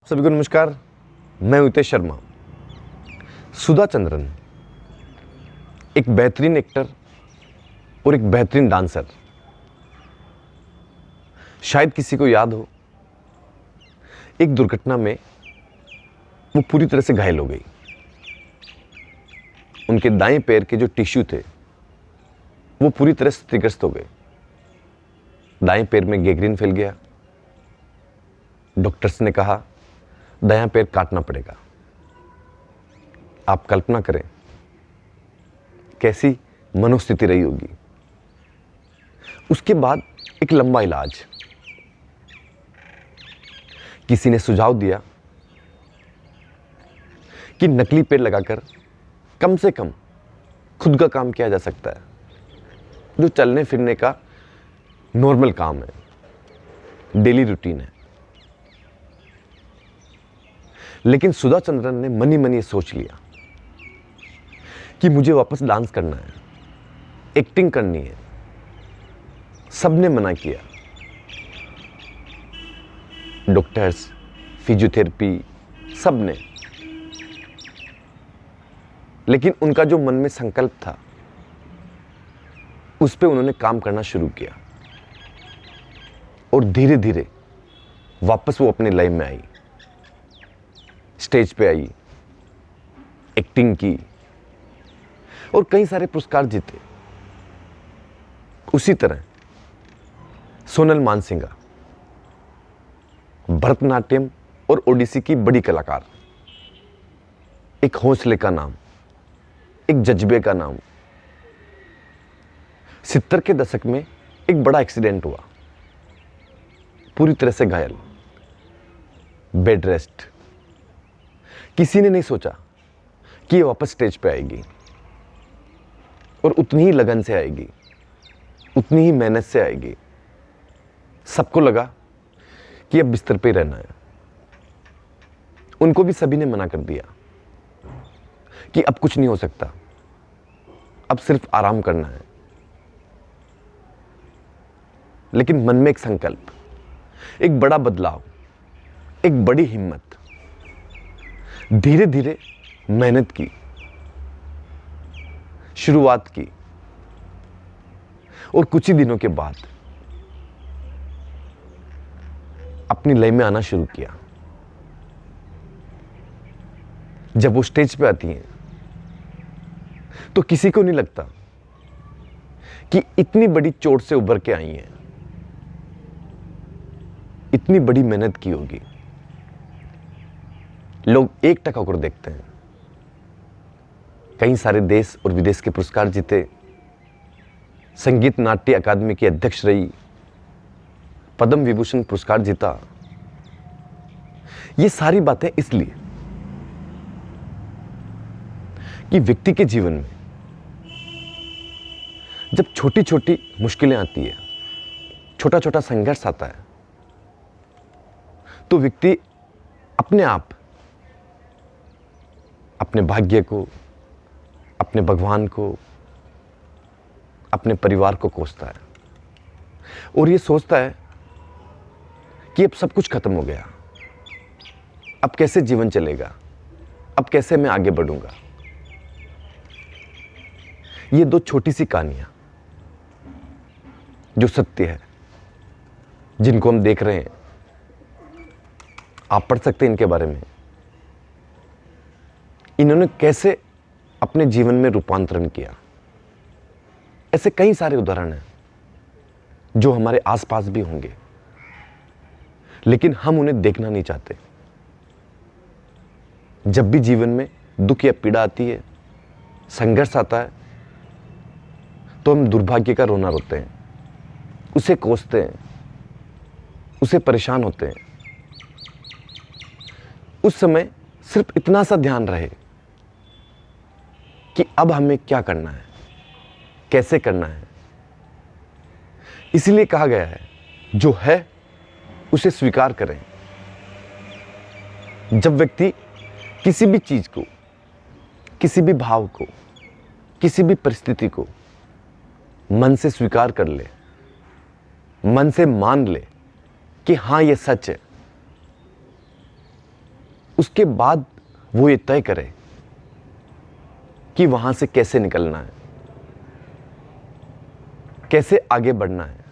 सभी को नमस्कार। मैं हितेश शर्मा। सुधा चंद्रन एक बेहतरीन एक्टर और एक बेहतरीन डांसर। शायद किसी को याद हो, एक दुर्घटना में वो पूरी तरह से घायल हो गई। उनके दाएं पैर के जो टिश्यू थे वो पूरी तरह से क्षतिग्रस्त हो गए। दाएं पैर में गैंग्रीन फैल गया। डॉक्टर्स ने कहा दायां पैर काटना पड़ेगा। आप कल्पना करें कैसी मनोस्थिति रही होगी। उसके बाद एक लंबा इलाज। किसी ने सुझाव दिया कि नकली पैर लगाकर कम से कम खुद का काम किया जा सकता है, जो चलने फिरने का नॉर्मल काम है, डेली रूटीन है। लेकिन सुधा चंद्रन ने मनी मनी सोच लिया कि मुझे वापस डांस करना है, एक्टिंग करनी है। सबने मना किया, डॉक्टर्स, फिजियोथेरेपी, सबने। लेकिन उनका जो मन में संकल्प था उस पे उन्होंने काम करना शुरू किया और धीरे धीरे वापस वो अपने लाइफ में आई, स्टेज पे आई, एक्टिंग की और कई सारे पुरस्कार जीते। उसी तरह सोनल मानसिंगा भरतनाट्यम और ओडिसी की बड़ी कलाकार, एक हौसले का नाम, एक जज्बे का नाम। 70 के दशक में एक बड़ा एक्सीडेंट हुआ, पूरी तरह से घायल, बेड रेस्ट। किसी ने नहीं सोचा कि ये वापस स्टेज पे आएगी और उतनी ही लगन से आएगी, उतनी ही मेहनत से आएगी। सबको लगा कि अब बिस्तर पे ही रहना है। उनको भी सभी ने मना कर दिया कि अब कुछ नहीं हो सकता, अब सिर्फ आराम करना है। लेकिन मन में एक संकल्प, एक बड़ा बदलाव, एक बड़ी हिम्मत। धीरे धीरे मेहनत की, शुरुआत की और कुछ ही दिनों के बाद अपनी लय में आना शुरू किया। जब वो स्टेज पे आती हैं तो किसी को नहीं लगता कि इतनी बड़ी चोट से उभर के आई हैं, इतनी बड़ी मेहनत की होगी। लोग एक टक होकर देखते हैं। कई सारे देश और विदेश के पुरस्कार जीते, संगीत नाट्य अकादमी की अध्यक्ष रही, पद्म विभूषण पुरस्कार जीता। ये सारी बातें इसलिए कि व्यक्ति के जीवन में जब छोटी छोटी मुश्किलें आती है, छोटा छोटा संघर्ष आता है, तो व्यक्ति अपने आप अपने भाग्य को, अपने भगवान को, अपने परिवार को कोसता है और ये सोचता है कि अब सब कुछ खत्म हो गया, अब कैसे जीवन चलेगा, अब कैसे मैं आगे बढ़ूंगा। ये दो छोटी सी कहानियां जो सत्य है, जिनको हम देख रहे हैं, आप पढ़ सकते हैं इनके बारे में। इन्होंने कैसे अपने जीवन में रूपांतरण किया। ऐसे कई सारे उदाहरण हैं जो हमारे आसपास भी होंगे, लेकिन हम उन्हें देखना नहीं चाहते। जब भी जीवन में दुख या पीड़ा आती है, संघर्ष आता है, तो हम दुर्भाग्य का रोना रोते हैं, उसे कोसते हैं, उसे परेशान होते हैं। उस समय सिर्फ इतना सा ध्यान रहे कि अब हमें क्या करना है, कैसे करना है। इसलिए कहा गया है, जो है उसे स्वीकार करें। जब व्यक्ति किसी भी चीज को, किसी भी भाव को, किसी भी परिस्थिति को मन से स्वीकार कर ले, मन से मान ले कि हाँ ये सच है, उसके बाद वो ये तय करे कि वहां से कैसे निकलना है, कैसे आगे बढ़ना है।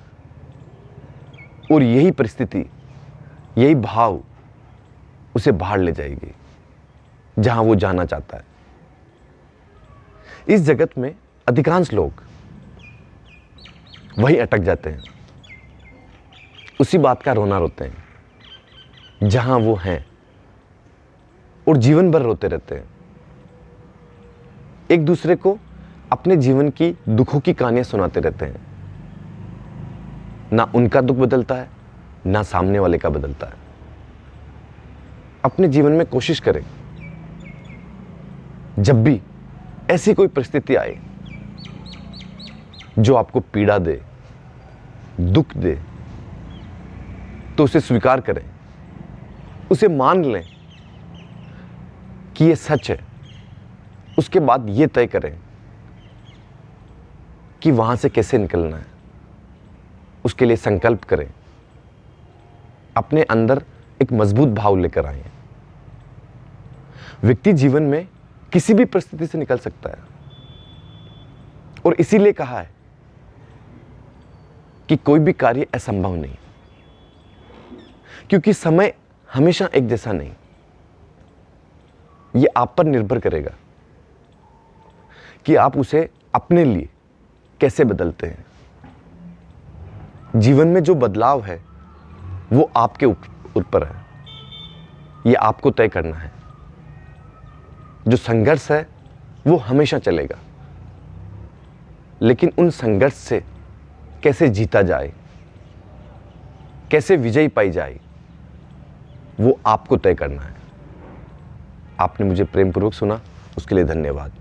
और यही परिस्थिति, यही भाव उसे बाहर ले जाएगी जहां वो जाना चाहता है। इस जगत में अधिकांश लोग वही अटक जाते हैं, उसी बात का रोना रोते हैं जहां वो हैं, और जीवन भर रोते रहते हैं। एक दूसरे को अपने जीवन की दुखों की कहानियां सुनाते रहते हैं। ना उनका दुख बदलता है, ना सामने वाले का बदलता है। अपने जीवन में कोशिश करें, जब भी ऐसी कोई परिस्थिति आए जो आपको पीड़ा दे, दुख दे, तो उसे स्वीकार करें, उसे मान लें कि यह सच है। उसके बाद यह तय करें कि वहां से कैसे निकलना है। उसके लिए संकल्प करें, अपने अंदर एक मजबूत भाव लेकर आए। व्यक्ति जीवन में किसी भी परिस्थिति से निकल सकता है, और इसीलिए कहा है कि कोई भी कार्य असंभव नहीं, क्योंकि समय हमेशा एक जैसा नहीं। यह आप पर निर्भर करेगा कि आप उसे अपने लिए कैसे बदलते हैं। जीवन में जो बदलाव है वो आपके ऊपर है, यह आपको तय करना है। जो संघर्ष है वो हमेशा चलेगा, लेकिन उन संघर्ष से कैसे जीता जाए, कैसे विजयी पाई जाए, वो आपको तय करना है। आपने मुझे प्रेमपूर्वक सुना, उसके लिए धन्यवाद।